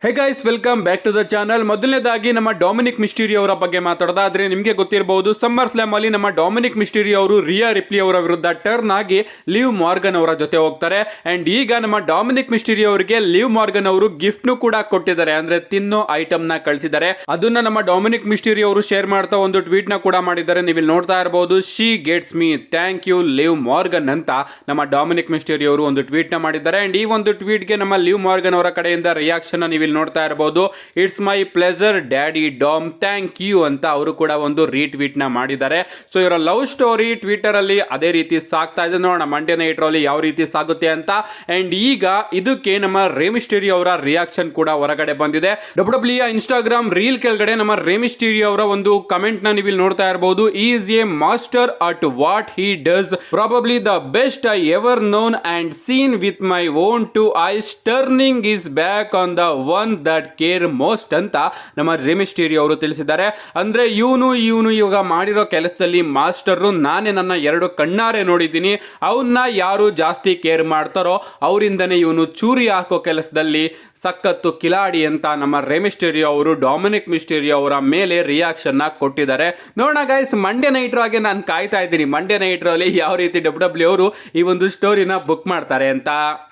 Hey guys, welcome back to the channel. ಮೊದಲನೇದಾಗಿ ನಮ್ಮ Dominic ಮಿಸ್ಟೀರಿಯೋ ಅವರ ಬಗ್ಗೆ ಮಾತಾಡೋದಾದ್ರೆ ನಿಮಗೆ ಗೊತ್ತಿರಬಹುದು, ಸಮ್ಮರ್ ಸ್ಲಾಮ್ ಅಲ್ಲಿ ನಮ್ಮ ಡೊಮಿನಿಕ್ ಮಿಸ್ಟೀರಿಯೋ ಅವರು ರಿಯಾ ರಿಪ್ಲಿ ಅವರ ವಿರುದ್ಧ ಟರ್ನ್ ಆಗಿ ಲಿವ್ ಮಾರ್ಗನ್ ಅವರ ಜೊತೆ ಹೋಗ್ತಾರೆ. ಅಂಡ್ ಈಗ ನಮ್ಮ ಡೊಮಿನಿಕ್ ಮಿಸ್ಟೀರಿಯೋ ಅವರಿಗೆ ಲಿವ್ ಮಾರ್ಗನ್ ಅವರು ಗಿಫ್ಟ್ ನು ಕೂಡ ಕೊಟ್ಟಿದ್ದಾರೆ, ಅಂದ್ರೆ ತಿನ್ನೋ ಐಟಮ್ ನ ಕಳಿಸಿದ್ದಾರೆ. ಅದನ್ನ ನಮ್ಮ ಡೊಮಿನಿಕ್ ಮಿಸ್ಟೀರಿಯೋ ಅವರು ಶೇರ್ ಮಾಡ್ತಾ ಒಂದು ಟ್ವೀಟ್ ನ ಕೂಡ ಮಾಡಿದ್ದಾರೆ. ನೀವು ಇಲ್ಲಿ ನೋಡ್ತಾ ಇರಬಹುದು, she gets me, thank you Liv Morgan ಅಂತ ನಮ್ಮ ಡೊಮಿನಿಕ್ ಮಿಸ್ಟೀರಿಯೋ ಅವರು ಒಂದು ಟ್ವೀಟ್ ನ ಮಾಡಿದ್ದಾರೆ. ಅಂಡ್ ಈ ಒಂದು ಟ್ವೀಟ್ ಗೆ ನಮ್ಮ ಲಿವ್ ಮಾರ್ಗನ್ ಅವರ ಕಡೆಯಿಂದ ರಿಯಾಕ್ಷನ್ ನೀವು ನೋಡ್ತಾ ಇರಬಹುದು. It's my pleasure daddy Dom, thank you ಅಂತ ಅವರು ಕೂಡ ಒಂದು ರೀಟ್ವೀಟ್ ನ ಮಾಡಿದ್ದಾರೆ. ಸೊ ಇವರ ಲವ್ ಸ್ಟೋರಿ ಟ್ವಿಟರ್ ಅಲ್ಲಿ ಅದೇ ರೀತಿ ಸಾಗ್ತಾ ಇದೆ. ನೋಡೋಣ ಮಂಡ್ಯ ನೈಟ್ ಅಲ್ಲಿ ಯಾವ ರೀತಿ ಸಾಗುತ್ತೆ ಅಂತ. ಅಂಡ್ ಈಗ ಇದಕ್ಕೆ ನಮ್ಮ ರೇಮಿಸ್ಟೀರಿಯೋ ಅವರ ರಿಯಾಕ್ಷನ್ ಕೂಡ ಹೊರಗಡೆ ಬಂದಿದೆ. ಡಬ್ಲ್ಯೂ ಇನ್ಸ್ಟಾಗ್ರಾಮ್ ರೀಲ್ ಕೆಳಗಡೆ ನಮ್ಮ ರೇಮಿಸ್ಟೀರಿಯೋ ಅವರ ಒಂದು ಕಮೆಂಟ್ ನ ನೀವು ನೋಡ್ತಾ ಇರಬಹುದು. Is a master at what he does, probably the best I ever known and seen with my own two eyes, turning his back on the one that care most ಅಂತ ನಮ್ಮ ರೇಮಿಸ್ಟೀರಿಯೋ ಅವರು ತಿಳಿಸಿದ್ದಾರೆ. ಅಂದ್ರೆ ಇವನು ಇವಾಗ ಮಾಡಿರೋ ಕೆಲಸದಲ್ಲಿ ಮಾಸ್ಟರ್ ನಾನೇ ನನ್ನ ಎರಡು ಕಣ್ಣಾರೆ ನೋಡಿದ್ದೀನಿ, ಅವನ್ನ ಯಾರು ಜಾಸ್ತಿ ಕೇರ್ ಮಾಡ್ತಾರೋ ಅವರಿಂದನೇ ಇವನು ಚೂರಿ ಹಾಕೋ ಕೆಲಸದಲ್ಲಿ ಸಖತ್ತು ಕಿಲಾಡಿ ಅಂತ ನಮ್ಮ ರೇಮಿಸ್ಟೀರಿಯೋ ಅವರು ಡೊಮಿನಿಕ್ ಮಿಸ್ಟೀರಿಯೋ ಅವರ ಮೇಲೆ ರಿಯಾಕ್ಷನ್ ನ ಕೊಟ್ಟಿದ್ದಾರೆ. ನೋಡೋಣ ಗೈಸ್, ಮಂಡ್ಯ ನೈಟ್ ಆಗಿ ನಾನು ಕಾಯ್ತಾ ಇದ್ದೀನಿ ಮಂಡ್ಯ ನೈಟ್ ಅಲ್ಲಿ ಯಾವ ರೀತಿ ಡಬ್ಲ್ಯೂ ಅವರು ಈ ಒಂದು ಸ್ಟೋರಿನ ಬುಕ್ ಮಾಡ್ತಾರೆ ಅಂತ.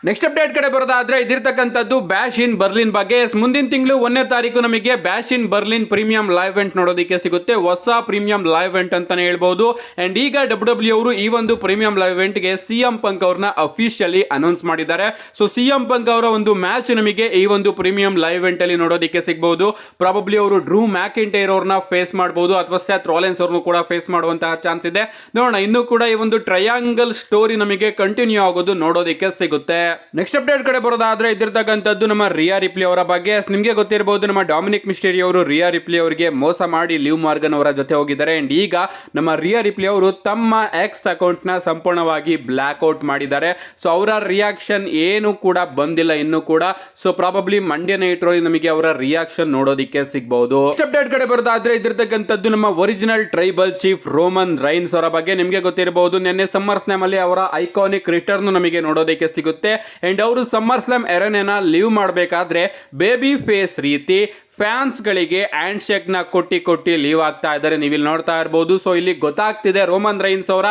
ನೆಕ್ಸ್ಟ್ ಅಪ್ಡೇಟ್ ಕಡೆ ಬರೋದಾದ್ರೆ ಇದಿರ್ತಕ್ಕಂಥದ್ದು ಬ್ಯಾಶ್ ಇನ್ ಬರ್ಲಿನ್ ಬಗ್ಗೆ. ಮುಂದಿನ ತಿಂಗಳು 1ನೇ ತಾರೀಕು ನಮಗೆ ಬ್ಯಾಶ್ ಇನ್ ಬರ್ಲಿನ್ ಪ್ರೀಮಿಯಂ ಲೈವ್ ಇವೆಂಟ್ ನೋಡೋದಕ್ಕೆ ಸಿಗುತ್ತೆ. ಹೊಸ ಪ್ರೀಮಿಯಂ ಲೈವ್ ಇವೆಂಟ್ ಅಂತಾನೆ ಹೇಳ್ಬಹುದು. ಅಂಡ್ ಈಗ ಡಬ್ಲ್ಯೂ ಅವರು ಈ ಒಂದು ಪ್ರೀಮಿಯಂ ಲೈವ್ ಇವೆಂಟ್ ಗೆ ಸಿಎಂ ಪಂಕ್ ಅವ್ರನ್ನ ಅಫಿಷಿಯಲಿ ಅನೌನ್ಸ್ ಮಾಡಿದ್ದಾರೆ. ಸೊ ಸಿಎಂ ಪಂಕ್ ಅವರ ಒಂದು ಮ್ಯಾಚ್ ನಮಗೆ ಈ ಒಂದು ಪ್ರೀಮಿಯಂ ಲೈವ್ ಇವೆಂಟ್ ಅಲ್ಲಿ ನೋಡೋದಕ್ಕೆ ಸಿಗಬಹುದು. ಪ್ರಾಬಬ್ಲಿ ಅವರು ಡ್ರೂ ಮ್ಯಾಕಿಂಟೈರ್ ಅವ್ರನ್ನ ಫೇಸ್ ಮಾಡಬಹುದು ಅಥವಾ ಸೆತ್ ರಾಲಿನ್ಸ್ ಅವ್ರನ್ನು ಕೂಡ ಫೇಸ್ ಮಾಡುವಂತಹ ಚಾನ್ಸ್ ಇದೆ. ನೋಡೋಣ, ಇನ್ನು ಕೂಡ ಈ ಒಂದು ಟ್ರಯಾಂಗಲ್ ಸ್ಟೋರಿ ನಮಗೆ ಕಂಟಿನ್ಯೂ ಆಗೋದು ನೋಡೋದಕ್ಕೆ ಸಿಗುತ್ತೆ. ನೆಕ್ಸ್ಟ್ ಅಪ್ಡೇಟ್ ಕಡೆ ಬರೋದಾದ್ರೆ ಇದಿರ್ತಕ್ಕಂಥದ್ದು ನಮ್ಮ ರಿಯಾ ರಿಪ್ಲಿ ಅವರ ಬಗ್ಗೆ. ನಿಮಗೆ ಗೊತ್ತಿರಬಹುದು, ನಮ್ಮ ಡೊಮಿನಿಕ್ ಮಿಸ್ಟೀರಿಯೋ ಅವರು ರಿಯಾ ರಿಪ್ಲಿ ಅವರಿಗೆ ಮೋಸ ಮಾಡಿ ಲಿವ್ ಮಾರ್ಗನ್ ಅವರ ಜೊತೆ ಹೋಗಿದ್ದಾರೆ. ಅಂಡ್ ಈಗ ನಮ್ಮ ರಿಯಾ ರಿಪ್ಲಿ ಅವರು ತಮ್ಮ ಎಕ್ಸ್ ಅಕೌಂಟ್ ನ ಸಂಪೂರ್ಣವಾಗಿ ಬ್ಲಾಕ್ ಔಟ್ ಮಾಡಿದ್ದಾರೆ. ಸೊ ಅವರ ರಿಯಾಕ್ಷನ್ ಏನು ಕೂಡ ಬಂದಿಲ್ಲ ಇನ್ನು ಕೂಡ. ಸೊ ಪ್ರಾಬಬ್ಲಿ ಮಂಡ್ಯ ನೈಟ್ ನಮಗೆ ಅವರ ರಿಯಾಕ್ಷನ್ ನೋಡೋದಕ್ಕೆ ಸಿಗಬಹುದು. ಅಪ್ಡೇಟ್ ಕಡೆ ಬರೋದಾದ್ರೆ ಇದಿರ್ತಕ್ಕಂಥದ್ದು ನಮ್ಮ original tribal chief Roman Reigns ಅವರ ಬಗ್ಗೆ. ನಿಮಗೆ ಗೊತ್ತಿರಬಹುದು, ನಿನ್ನೆ ಸಮ್ಮರ್ ಸ್ಲಾಮ್ ಅಲ್ಲಿ ಅವರ ಐಕಾನಿಕ್ ರಿಟರ್ನ್ ನಮಗೆ ನೋಡೋದಕ್ಕೆ ಸಿಗುತ್ತೆ. ಅಂಡ್ ಅವರು ಸಮ್ಮರ್ ಸ್ಲಾಮ್ ಎರೆನೆನ ಲೀವ್ ಮಾಡಬೇಕಾದ್ರೆ ಬೇಬಿ ಫೇಸ್ ರೀತಿ ಫ್ಯಾನ್ಸ್ ಗಳಿಗೆ ಹ್ಯಾಂಡ್ ಶೇಕ್ ನ ಕೊಟ್ಟಿ ಲೀವ್ ಆಗ್ತಾ ಇದ್ದಾರೆ. ನೀವು ಇಲ್ಲಿ ನೋಡ್ತಾ ಇರಬಹುದು. ಸೊ ಇಲ್ಲಿ ಗೊತ್ತಾಗ್ತಿದೆ ರೋಮನ್ ರೈನ್ಸ್ ಅವರ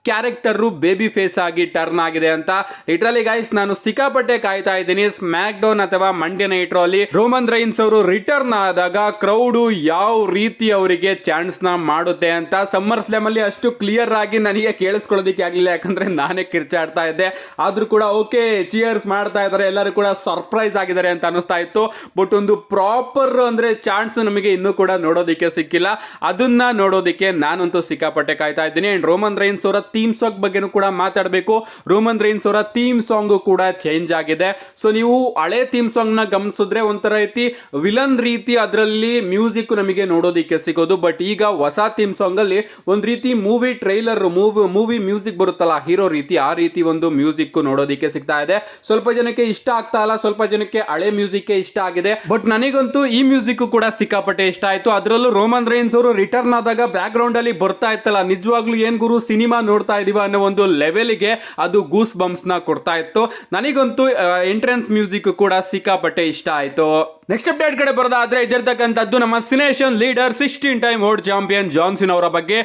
ಕ್ಯಾರೆಕ್ಟರ್ ಬೇಬಿ ಫೇಸ್ ಆಗಿ ಟರ್ನ್ ಆಗಿದೆ ಅಂತ. ಲಿಟರಲಿ ಗೈಸ್, ನಾನು ಸಿಕ್ಕಾಪಟ್ಟೆ ಕಾಯ್ತಾ ಇದ್ದೀನಿ ಸ್ಮ್ಯಾಕ್ ಡೌನ್ ಅಥವಾ ಮಂಡ್ಯ ನೈಟ್ ಅಲ್ಲಿ ರೋಮನ್ ರೈನ್ಸ್ ಅವರು ರಿಟರ್ನ್ ಆದಾಗ ಕ್ರೌಡ್ ಯಾವ ರೀತಿ ಅವರಿಗೆ ಚಾನ್ಸ್ ನ ಮಾಡುತ್ತೆ ಅಂತ. ಸಮ್ಮರ್ ಸ್ಲಾಮ್ ಅಲ್ಲಿ ಅಷ್ಟು ಕ್ಲಿಯರ್ ಆಗಿ ನನಗೆ ಕೇಳಿಸ್ಕೊಳ್ಳೋದಕ್ಕೆ ಆಗಲಿಲ್ಲ, ಯಾಕಂದ್ರೆ ನಾನೇ ಕಿರ್ಚಾಡ್ತಾ ಇದ್ದೆ. ಆದ್ರೂ ಕೂಡ ಓಕೆ ಚಿಯರ್ಸ್ ಮಾಡ್ತಾ ಇದ್ದಾರೆ, ಎಲ್ಲರೂ ಕೂಡ ಸರ್ಪ್ರೈಸ್ ಆಗಿದ್ದಾರೆ ಅಂತ ಅನಿಸ್ತಾ ಇತ್ತು. ಬಟ್ ಒಂದು ಪ್ರಾಪರ್ ಅಂದ್ರೆ ಚಾನ್ಸ್ ನಮಗೆ ಇನ್ನೂ ಕೂಡ ನೋಡೋದಕ್ಕೆ ಸಿಕ್ಕಿಲ್ಲ. ಅದನ್ನ ನೋಡೋದಕ್ಕೆ ನಾನಂತೂ ಸಿಕ್ಕಾಪಟ್ಟೆ ಕಾಯ್ತಾ ಇದ್ದೀನಿ. ಅಂಡ್ ರೋಮನ್ ರೈನ್ಸ್ ಅವರ ಥೀಮ್ ಸಾಂಗ್ ಬಗ್ಗೆನೂ ಕೂಡ ಮಾತಾಡಬೇಕು. ರೋಮನ್ ರೈನ್ಸ್ ಅವರ ಥೀಮ್ ಸಾಂಗ್ ಕೂಡ ಚೇಂಜ್ ಆಗಿದೆ. ಸೊ ನೀವು ಹಳೆ ಥೀಮ್ ಸಾಂಗ್ ನ ಗಮನಿಸಿದ್ರೆ ಒಂಥರ ರೀತಿ ವಿಲನ್ ರೀತಿ ಅದರಲ್ಲಿ ಮ್ಯೂಸಿಕ್ ನಮಗೆ ನೋಡೋದಕ್ಕೆ ಸಿಗೋದು. ಬಟ್ ಈಗ ಹೊಸ ಥೀಮ್ ಸಾಂಗ್ ಅಲ್ಲಿ ಒಂದ್ ರೀತಿ ಮೂವಿ ಟ್ರೈಲರ್ ಮೂವಿ ಮ್ಯೂಸಿಕ್ ಬರುತ್ತಲ್ಲ ಹೀರೋ ರೀತಿ, ಆ ರೀತಿ ಒಂದು ಮ್ಯೂಸಿಕ್ ನೋಡೋದಕ್ಕೆ ಸಿಗ್ತಾ ಇದೆ. ಸ್ವಲ್ಪ ಜನಕ್ಕೆ ಇಷ್ಟ ಆಗ್ತಾ ಇಲ್ಲ, ಸ್ವಲ್ಪ ಜನಕ್ಕೆ ಹಳೆ ಮ್ಯೂಸಿಕ್ ಇಷ್ಟ ಆಗಿದೆ. ಬಟ್ ನನಗಂತೂ ಈ ಮ್ಯೂಸಿಕ್ ಕೂಡ ಸಿಕ್ಕಾಪಟ್ಟೆ ಇಷ್ಟ ಆಯ್ತು. ಅದರಲ್ಲೂ ರೋಮನ್ ರೈನ್ಸ್ ಅವರು ರಿಟರ್ನ್ ಆದಾಗ ಬ್ಯಾಕ್ ಗ್ರೌಂಡ್ ಅಲ್ಲಿ ಬರ್ತಾ ಇತ್ತಲ್ಲ, ನಿಜವಾಗ್ಲೂ ಏನ್ ಗುರು ಸಿನಿಮಾ ನೋಡ್ತಾ ಇದೀವ ಅನ್ನೋ ಒಂದು ಲೆವೆಲ್ಗೆ ಅದು ಗೂಸ್ ಬಂಪ್ಸ್ ನ ಕೊಡ್ತಾ ಇತ್ತು. ನನಗಂತೂ ಎಂಟ್ರೆನ್ಸ್ ಮ್ಯೂಸಿಕ್ ಕೂಡ ಸಿಕ್ಕಾಪಟ್ಟೆ ಇಷ್ಟ ಆಯ್ತು. ನೆಕ್ಸ್ಟ್ ಅಪ್ಡೇಟ್ ಕಡೆ ಬರೋದಾದ್ರೆ ಇದಿರ್ತಕ್ಕಂಥದ್ದು ನಮ್ಮ Cenation leader 16 time world champion John Cena ಅವರ ಬಗ್ಗೆ.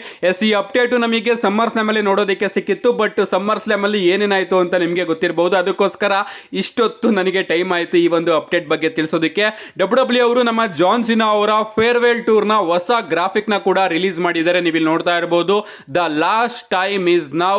ಈ ಅಪ್ಡೇಟ್ ನಮಗೆ ಸಮ್ಮರ್ ಸ್ಲಾಮ್ ಅಲ್ಲಿ ನೋಡೋದಕ್ಕೆ ಸಿಕ್ಕಿತ್ತು. ಬಟ್ ಸಮ್ಮರ್ ಸ್ಲಾಮ್ ಅಲ್ಲಿ ಏನೇನಾಯ್ತು ಅಂತ ನಿಮಗೆ ಗೊತ್ತಿರಬಹುದು. ಅದಕ್ಕೋಸ್ಕರ ಇಷ್ಟೊತ್ತು ನನಗೆ ಟೈಮ್ ಆಯ್ತು ಈ ಒಂದು ಅಪ್ಡೇಟ್ ಬಗ್ಗೆ ತಿಳಿಸೋದಕ್ಕೆ. ಡಬ್ಲ್ಯೂ ಅವರು ನಮ್ಮ ಜಾನ್ ಸಿನಾ ಅವರ ಫೇರ್ವೆಲ್ ಟೂರ್ ನ ಹೊಸ ಗ್ರಾಫಿಕ್ ನ ಕೂಡ ರಿಲೀಸ್ ಮಾಡಿದ್ದಾರೆ. ನೀವು ಇಲ್ಲಿ ನೋಡ್ತಾ ಇರಬಹುದು, the last time is now,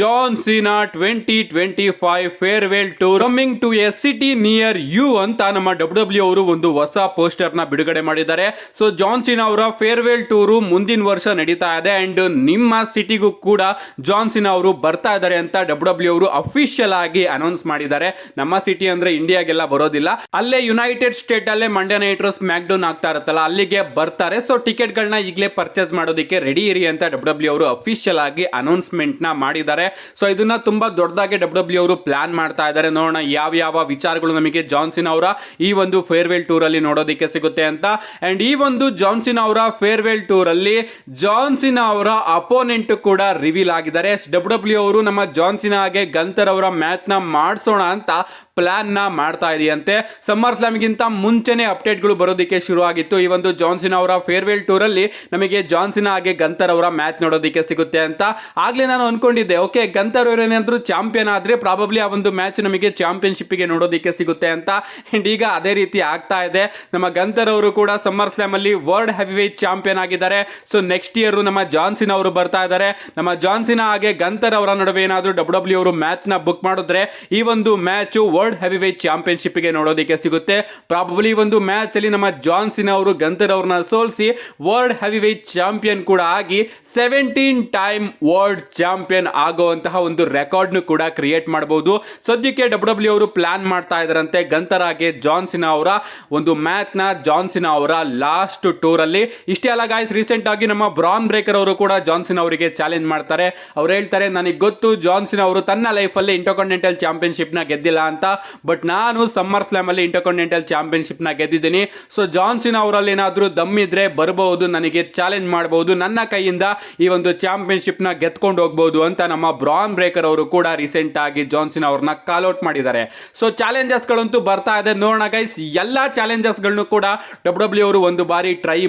John Cena 2025 farewell tour coming to a city near you ಅಂತ ನಮ್ಮ ಡಬ್ಲ್ಯೂ ಅವರು ಒಂದು ಹೊಸ ಪೋಸ್ಟರ್ ನ ಬಿಡುಗಡೆ ಮಾಡಿದ್ದಾರೆ. ಸೊ ಜಾನ್ ಸಿನಾ ಅವರ ಫೇರ್ವೆಲ್ ಟೂರ್ ಮುಂದಿನ ವರ್ಷ ನಡೀತಾ ಇದೆ. ಅಂಡ್ ನಿಮ್ಮ ಸಿಟಿಗೂ ಕೂಡ ಜಾನ್ ಸಿನಾ ಅವರು ಬರ್ತಾ ಇದ್ದಾರೆ ಅಂತ ಡಬ್ಲ್ಯೂ ಅವರು ಅಫಿಷಿಯಲ್ ಆಗಿ ಅನೌನ್ಸ್ ಮಾಡಿದ್ದಾರೆ. ನಮ್ಮ ಸಿಟಿ ಅಂದ್ರೆ ಇಂಡಿಯಾಗೆಲ್ಲ ಬರೋದಿಲ್ಲ, ಅಲ್ಲೇ ಯುನೈಟೆಡ್ ಸ್ಟೇಟ್ ಅಲ್ಲೇ ಮಂಡ್ಯ ನೈಟ್ ಸ್ಮ್ಯಾಕ್ ಡೌನ್ ಆಗ್ತಾ ಇರುತ್ತಲ್ಲ ಅಲ್ಲಿಗೆ ಬರ್ತಾರೆ. ಸೊ ಟಿಕೆಟ್ ಗಳನ್ನ ಈಗಲೇ ಪರ್ಚೇಸ್ ಮಾಡೋದಕ್ಕೆ ರೆಡಿ ಇರಿ ಅಂತ ಡಬ್ಲ್ಯೂ ಅವರು ಅಫಿಷಿಯಲ್ ಆಗಿ ಅನೌನ್ಸ್ ಅನೌನ್ಸ್ಮೆಂಟ್ ನ ಮಾಡಿದ್ದಾರೆ. ಸೊ ಇದನ್ನ ತುಂಬಾ ದೊಡ್ಡದಾಗಿ ಡಬ್ಲ್ಯೂ ಅವರು ಪ್ಲಾನ್ ಮಾಡ್ತಾ ಇದ್ದಾರೆ. ನೋಡೋಣ ಯಾವ ವಿಚಾರಗಳು ನಮಗೆ ಜಾನ್ ಸಿನಾ ಅವರ ಈ ಒಂದು ಫೇರ್ವೆಲ್ ಟೂರ್ ಅಲ್ಲಿ ನೋಡೋದಕ್ಕೆ ಸಿಗುತ್ತೆ ಅಂತ. ಅಂಡ್ ಈ ಒಂದು ಜಾನ್ ಸಿನಾ ಅವರ ಫೇರ್ವೆಲ್ ಟೂರ್ ಅಲ್ಲಿ ಜಾನ್ ಸಿನಾ ಅವರ ಅಪೋನೆಂಟ್ ಕೂಡ ರಿವೀಲ್ ಆಗಿದ್ದಾರೆ. ಡಬ್ಲ್ಯೂ ಅವರು ನಮ್ಮ ಜಾನ್ ಸಿನಾಗೆ ಗಂತರ್ ಅವರ ಮ್ಯಾಚ್ ನ ಮಾಡಿಸೋಣ ಅಂತ ಪ್ಲಾನ್ ನ ಮಾಡ್ತಾ ಇದೆಯಂತೆ. ಸಮ್ಮರ್ ಸ್ಲಾಮ್ ಗಿಂತ ಮುಂಚೆನೆ ಅಪ್ಡೇಟ್ಗಳು ಬರೋದಕ್ಕೆ ಶುರು ಆಗಿತ್ತು. ಈ ಒಂದು ಜಾನ್ ಸಿನಾ ಅವರ ಫೇರ್ವೆಲ್ ಟೂರ್ ಅಲ್ಲಿ ನಮಗೆ ಜಾನ್ ಸಿನಾ ಹಾಗೆ ಗಂತರ್ ಅವರ ಮ್ಯಾಚ್ ನೋಡೋದಕ್ಕೆ ಸಿಗುತ್ತೆ ಅಂತ. ಆಗ್ಲೇ ನಾನು ಅನ್ಕೊಂಡಿದ್ದೆ, ಓಕೆ ಗಂತರ್ ಅವರೇನಾದ್ರೂ ಚಾಂಪಿಯನ್ ಆದ್ರೆ ಪ್ರಾಬಬ್ಲಿ ಆ ಒಂದು ಮ್ಯಾಚ್ ನಮಗೆ ಚಾಂಪಿಯನ್ಶಿಪ್ ಗೆ ನೋಡೋದಕ್ಕೆ ಸಿಗುತ್ತೆ ಅಂತ. ಅಂಡ್ ಈಗ ಅದೇ ರೀತಿ ಆಗ್ತಾ ಇದೆ. ನಮ್ಮ ಗಂತರ್ ಅವರು ಕೂಡ ಸಮ್ಮರ್ ಸ್ಲಾಮ್ ಅಲ್ಲಿ ವರ್ಲ್ಡ್ ಹೆವಿವೇಟ್ ಚಾಂಪಿಯನ್ ಆಗಿದ್ದಾರೆ. ಸೊ ನೆಕ್ಸ್ಟ್ ಇಯರ್ ನಮ್ಮ ಜಾನ್ ಸಿನಾ ಅವರು ಬರ್ತಾ ಇದ್ದಾರೆ. ನಮ್ಮ ಜಾನ್ ಸಿನಾ ಹಾಗೆ ಗಂತರ್ ಅವರ ನಡುವೆ ಏನಾದ್ರೂ ಡಬ್ಲ್ಯೂ ಅವರು ಮ್ಯಾಚ್ ನ ಬುಕ್ ಮಾಡಿದ್ರೆ ಈ ಒಂದು ಮ್ಯಾಚ್ ವರ್ಲ್ಡ್ ಹೆವಿವೇಟ್ ಚಾಂಪಿಯನ್ಶಿಪ್ ಗೆ ನೋಡೋದಕ್ಕೆ ಸಿಗುತ್ತೆ. ಪ್ರಾಬಬ್ಲಿ ಒಂದು ಮ್ಯಾಚ್ ಅಲ್ಲಿ ನಮ್ಮ ಜಾನ್ ಸಿನಾ ಅವರು ಗಂತರ್ ಅವ್ರನ್ನ ಸೋಲಿಸಿ ವರ್ಲ್ಡ್ ಹೆವಿವೇಟ್ ಚಾಂಪಿಯನ್ ಕೂಡ ಆಗಿ 17 ಟೈಮ್ ವರ್ಲ್ಡ್ ಚಾಂಪಿಯನ್ ಆಗುವಂತಹ ಒಂದು ರೆಕಾರ್ಡ್ ಕೂಡ ಕ್ರಿಯೇಟ್ ಮಾಡಬಹುದು. ಸದ್ಯಕ್ಕೆ ಡಬ್ಲ್ಯೂ ಅವರು ಪ್ಲಾನ್ ಮಾಡ್ತಾ ಇದ್ದಾರಂತೆ ಗಂತರ್ ಹಾಗೆ ಜಾನ್ ಸಿನಾ ಅವರ ಒಂದು ಮ್ಯಾಚ್ ನ ಜಾನ್ ಸಿನಾ ಅವರ ಲಾಸ್ಟ್ ಟೂರ್ ಅಲ್ಲಿ. ಇಷ್ಟೇ ಅಲ್ಲ ಗಾಯ್ಸ್, ರೀಸೆಂಟ್ ಆಗಿ ನಮ್ಮ ಬ್ರಾನ್ ಬ್ರೇಕರ್ ಅವರು ಕೂಡ ಜಾನ್ ಸಿನಾ ಅವರಿಗೆ ಚಾಲೆಂಜ್ ಮಾಡ್ತಾರೆ. ಅವ್ರು ಹೇಳ್ತಾರೆ, ನನಗೆ ಗೊತ್ತು ಜಾನ್ ಸಿನಾ ಅವರು ತನ್ನ ಲೈಫ್ ಅಲ್ಲಿ ಇಂಟರ್ಕಾಂಟಿನೆಂಟಲ್ ಚಾಂಪಿಯನ್ಶಿಪ್ ನ ಗೆದ್ದಿಲ್ಲ ಅಂತ, ಬಟ್ ನಾನು ಸಮ್ಮರ್ ಸ್ಲಾಮ್ ಅಲ್ಲಿ ಇಂಟರ್ಕಾಂಟಿನೆಂಟಲ್ ಚಾಂಪಿಯನ್ಶಿಪ್ ನ ಗೆದ್ದಿದ್ದೀನಿ. ಸೊ ಜಾನ್ ಸಿನಾ ಅವರಲ್ಲಿ ಏನಾದ್ರೂ ದಮ್ ಇದ್ರೆ ಬರಬಹುದು, ನನಗೆ ಚಾಲೆಂಜ್ ಮಾಡಬಹುದು, ನನ್ನ ಕೈಯಿಂದ ಈ ಒಂದು ಚಾಂಪಿಯನ್ಶಿಪ್ ನ ಗೆದ್ಕೊಂಡು ಹೋಗಬಹುದು ಅಂತ ನಮ್ಮ ಬ್ರಾನ್ ಬ್ರೇಕರ್ ಅವರು ಕೂಡ ರೀಸೆಂಟ್ ಆಗಿ ಜಾನ್ ಸಿನಾ ಅವ್ರನ್ನ ಕಾಲ್ ಔಟ್ ಮಾಡಿದ್ದಾರೆ. ಸೊ ಚಾಲೆಂಜಸ್ ಗಳಂತೂ ಬರ್ತಾ ಇದೆ. ನೋಡೋಣ ಗೈಸ್, ಎಲ್ಲಾ ಚಾಲೆಂಜಸ್ ಗಳನ್ನು ಕೂಡ ಡಬ್ಲ್ಯೂ ಅವರು ಒಂದು ಬಾರಿ ಟ್ರೈ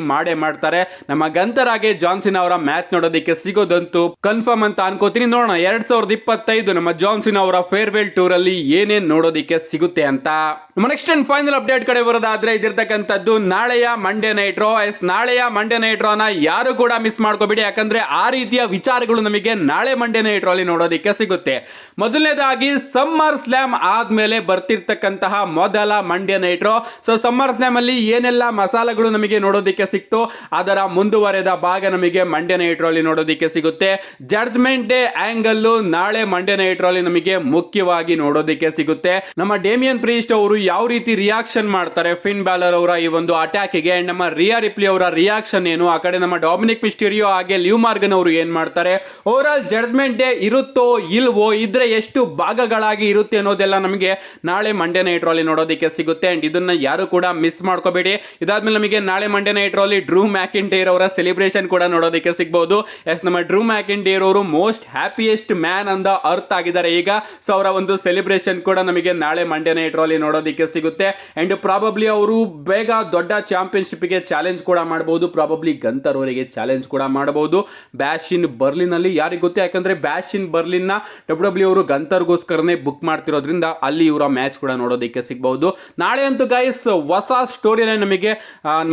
ಮಾಡ್ತಾರೆ. ನಮ್ಮ ಗಂತರ್ ಹಾಗೆ ಜಾನ್ ಸಿನಾ ಅವರ ಮ್ಯಾಚ್ ನೋಡೋದಕ್ಕೆ ಸಿಗೋದಂತೂ ಕನ್ಫರ್ಮ್ ಅಂತ ಅನ್ಕೋತೀನಿ. ನೋಡೋಣ 2025 ನಮ್ಮ ಜಾನ್ ಸಿನಾ ಅವರ ಫೇರ್ವೆಲ್ ಟೂರ್ ಅಲ್ಲಿ ಏನೇನ್ ನೋಡೋದಕ್ಕೆ ಸಿಗುತ್ತೆ ಅಂತ. ನಮ್ಮ ನೆಕ್ಸ್ಟ್ ಅಂಡ್ ಫೈನಲ್ ಅಪ್ಡೇಟ್ ಕಡೆ ಬರೋದಾದ್ರೆ ಇದಿರ್ತಕ್ಕಂಥದ್ದು ನಾಳೆಯ ಮಂಡೇ ನೈಟ್ ರೋ. ನಾಳೆಯ ಮಂಡೇ ನೈಟ್ ರೋನ ಯಾರು ಕೂಡ ಮಿಸ್ ಮಾಡ್ಕೋಬೇಡಿ, ಯಾಕಂದ್ರೆ ಆ ರೀತಿಯ ವಿಚಾರಗಳು ನಮಗೆ ನಾಳೆ ಮಂಡೇ ನೈಟ್ ರೋ ಅಲ್ಲಿ ನೋಡೋದಕ್ಕೆ ಸಿಗುತ್ತೆ. ಮೊದಲನೇದಾಗಿ ಸಮ್ಮರ್ ಸ್ಲಾಮ್ ಆದ್ಮೇಲೆ ಬರ್ತಿರ್ತಕ್ಕಂತಹ ಮೊದಲ Monday night Raw. So summer slam ಅಲ್ಲಿ ಏನೆಲ್ಲ ಮಸಾಲೆಗಳು ನಮಗೆ ನೋಡೋದಕ್ಕೆ ಸಿಕ್ತು ಅದರ ಮುಂದುವರೆದ ಭಾಗ ನಮಗೆ ಮಂಡೇ ನೈಟ್ ರೋ ಅಲ್ಲಿ ನೋಡೋದಕ್ಕೆ ಸಿಗುತ್ತೆ. ಜಡ್ಜ್ಮೆಂಟ್ ಡೇ ಆಂಗಲ್ ನಾಳೆ ಮಂಡೇ ನೈಟ್ ರೋ ಅಲ್ಲಿ ನಮಗೆ ಮುಖ್ಯವಾಗಿ ನೋಡೋದಕ್ಕೆ ಸಿಗುತ್ತೆ. ನಮ್ಮ ಡೇಮಿಯನ್ ಪ್ರೀಸ್ಟ್ ಅವರು ಯಾವ ರೀತಿ ರಿಯಾಕ್ಷನ್ ಮಾಡ್ತಾರೆ ಫಿನ್ ಬ್ಯಾಲರ್ ಅವರ ಈ ಒಂದು ಅಟ್ಯಾಕ್ ಗೆ, ನಮ್ಮ ರಿಯಾ ರಿಪ್ಲಿ ಅವರ ರಿಯಾಕ್ಷನ್ ಏನು, ಆ ಕಡೆ ನಮ್ಮ ಡೊಮಿನಿಕ್ ಮಿಸ್ಟೀರಿಯೋ ಹಾಗೆ ಲಿವ್ ಮಾರ್ಗನ್ ಅವರು ಏನ್ ಮಾಡ್ತಾರೆ, ಓವರ್ ಆಲ್ ಜಡ್ಜ್ಮೆಂಟ್ ಡೇ ಇರುತ್ತೋ ಇಲ್ವೋ, ಇದ್ರೆ ಎಷ್ಟು ಭಾಗಗಳಾಗಿ ಇರುತ್ತೆ ಅನ್ನೋದೆಲ್ಲ ನಮಗೆ ನಾಳೆ ಮಂಡೇ ನೈಟ್ ರೋ ಅಲ್ಲಿ ನೋಡೋದಕ್ಕೆ ಸಿಗುತ್ತೆ. ಅಂಡ್ ಇದನ್ನ ಯಾರು ಕೂಡ ಮಿಸ್ ಮಾಡ್ಕೋಬೇಡಿ. ಇದಾದ್ಮೇಲೆ ನಮಗೆ ನಾಳೆ ಮಂಡೇ ನೈಟ್ ರೋ ಅಲ್ಲಿ ಡ್ರೂ ಮ್ಯಾಕಿಂಟೈರ್ ಅವರ ಸೆಲೆಬ್ರೇಷನ್ ಕೂಡ ನೋಡೋದಕ್ಕೆ ಸಿಗಬಹುದು. ಎಸ್, ನಮ್ಮ ಡ್ರೂ ಮ್ಯಾಕಿಂಟೈರ್ ಅವರು ಮೋಸ್ಟ್ ಹ್ಯಾಪಿಯೆಸ್ಟ್ ಮ್ಯಾನ್ ಅಂದ ಅರ್ಥ ಆಗಿದ್ದಾರೆ ಈಗ. ಸೊ ಅವರ ಒಂದು ಸೆಲೆಬ್ರೇಷನ್ ಕೂಡ ನಮಗೆ ನಾಳೆ ಮಂಡೇ ನೈಟ್ ರೋ ಅಲ್ಲಿ ನೋಡೋದಕ್ಕೆ ಸಿಗುತ್ತೆ. ಅಂಡ್ ಪ್ರಾಬಬ್ಲಿ ಅವರು ಬೇಗ ದೊಡ್ಡ ಚಾಂಪಿಯನ್ಶಿಪ್ ಗೆ ಚಾಲೆಂಜ್ ಕೂಡ ಮಾಡಬಹುದು. ಪ್ರಾಬಬ್ಲಿ ಗಂತರ್ ಅವರಿಗೆ ಚಾಲೆಂಜ್ ಕೂಡ ಮಾಡಬಹುದು ಬ್ಯಾಶ್ ಇನ್ ಬರ್ಲಿನ್ ಅಲ್ಲಿ. ಯಾರಿಗೆ ಗೊತ್ತು, ಯಾಕಂದ್ರೆ ಬ್ಯಾಶ್ ಇನ್ ಬರ್ಲಿನ್ ನ ಡಬ್ಲ್ಯೂ ಅವರು ಗಂತರ್ಗೋಸ್ಕರನೇ ಬುಕ್ ಮಾಡ್ತಿರೋದ್ರಿಂದ ಅಲ್ಲಿ ಇವರ ಮ್ಯಾಚ್ ಕೂಡ ನೋಡೋದಕ್ಕೆ ಸಿಗಬಹುದು. ನಾಳೆ ಅಂತೂ ಗೈಸ್ ಹೊಸ ಸ್ಟೋರಿ ಲೈನ್ ನಮಗೆ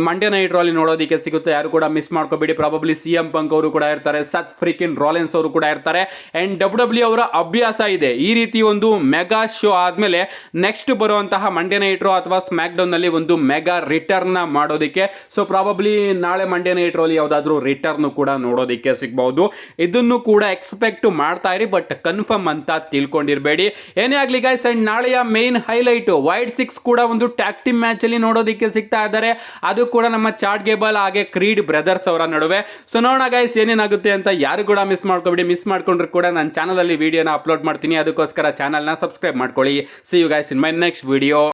ಮಂಡೇ ನೈಟ್ ರೋ ಅಲ್ಲಿ ನೋಡೋದಕ್ಕೆ ಸಿಗುತ್ತೆ. ಯಾರು ಕೂಡ ಮಿಸ್ ಮಾಡ್ಕೋಬೇಡಿ. ಪ್ರಾಬಬ್ಲಿ ಸಿಎಂ ಪಂಕ್ ಅವರು ಕೂಡ ಇರ್ತಾರೆ, ಸತ್ ಫ್ರೀಕಿನ್ ರಾಲೆನ್ಸ್ ಅವರು ಕೂಡ ಇರ್ತಾರೆ. ಅಂಡ್ ಡಬ್ಲ್ಯೂ ಅವರ ಅಭ್ಯಾಸ ಇದೆ ಈ ರೀತಿ ಒಂದು ಮೆಗಾ ಶೋ ಆದ್ಮೇಲೆ ನೆಕ್ಸ್ಟ್ ಬರುವಂತಹ ಮಂಡೇ ನೈಟ್ ರೋ ಅಥವಾ ಸ್ಮ್ಯಾಕ್ ಡೌನ್ ನಲ್ಲಿ ಒಂದು ಮೆಗಾ ರಿಟರ್ನ್ ಮಾಡೋದಕ್ಕೆ. ಸೊ ಪ್ರಾಬಬ್ಲಿ ನಾಳೆ ಮಂಡೇ ನೈಟ್ ರೋ ಅಲ್ಲಿ ಯಾವ್ದಾದ್ರು ರಿಟರ್ನ್ ಕೂಡ ನೋಡೋದಕ್ಕೆ ಸಿಗಬಹುದು. ಇದನ್ನು ಕೂಡ ಎಕ್ಸ್ಪೆಕ್ಟ್ ಮಾಡ್ತಾ ಇರಿ, ಬಟ್ ಕನ್ಫರ್ಮ್ ಅಂತ ತಿಳ್ಕೊಂಡಿರಬೇಡಿ. ಏನೇ ಆಗ್ಲಿ ಗೈಸ್. ಅಂಡ್ ನಾಳೆಯ ಮೇನ್ ಹೈಲೈಟ್ ವೈಡ್ 6 ಕೂಡ ಒಂದು ಟ್ಯಾಗ್ ಟೀಮ್ ಮ್ಯಾಚ್ ಅಲ್ಲಿ ನೋಡೋದಕ್ಕೆ ಸಿಗ್ತಾ ಇದ್ದಾರೆ. ಅದು ಕೂಡ ನಮ್ಮ ಚಾರ್ಟ್ ಗೇಬಲ್ ಹಾಗೆ ಕ್ರೀಡ್ ಬ್ರದರ್ಸ್ ಅವರ ನಡುವೆ. ಸೊ ನೋಡೋಣ ಗೈಸ್ ಏನೇನಾಗುತ್ತೆ ಅಂತ. ಯಾರು ಕೂಡ ಮಿಸ್ ಮಾಡ್ಕೋಬೇಡಿ. ಮಿಸ್ ಮಾಡ್ಕೊಂಡ್ರೆ ಕೂಡ ನನ್ನ ಚಾನಲ್ ಅಲ್ಲಿ ವಿಡಿಯೋನ ಅಪ್ಲೋಡ್ ಮಾಡ್ತೀನಿ, ಅದಕ್ಕೋಸ್ಕರ ಚಾನಲ್ ನ ಸಬ್ಸ್ಕ್ರೈಬ್ ಮಾಡ್ಕೊಳ್ಳಿ. See you guys in my next video.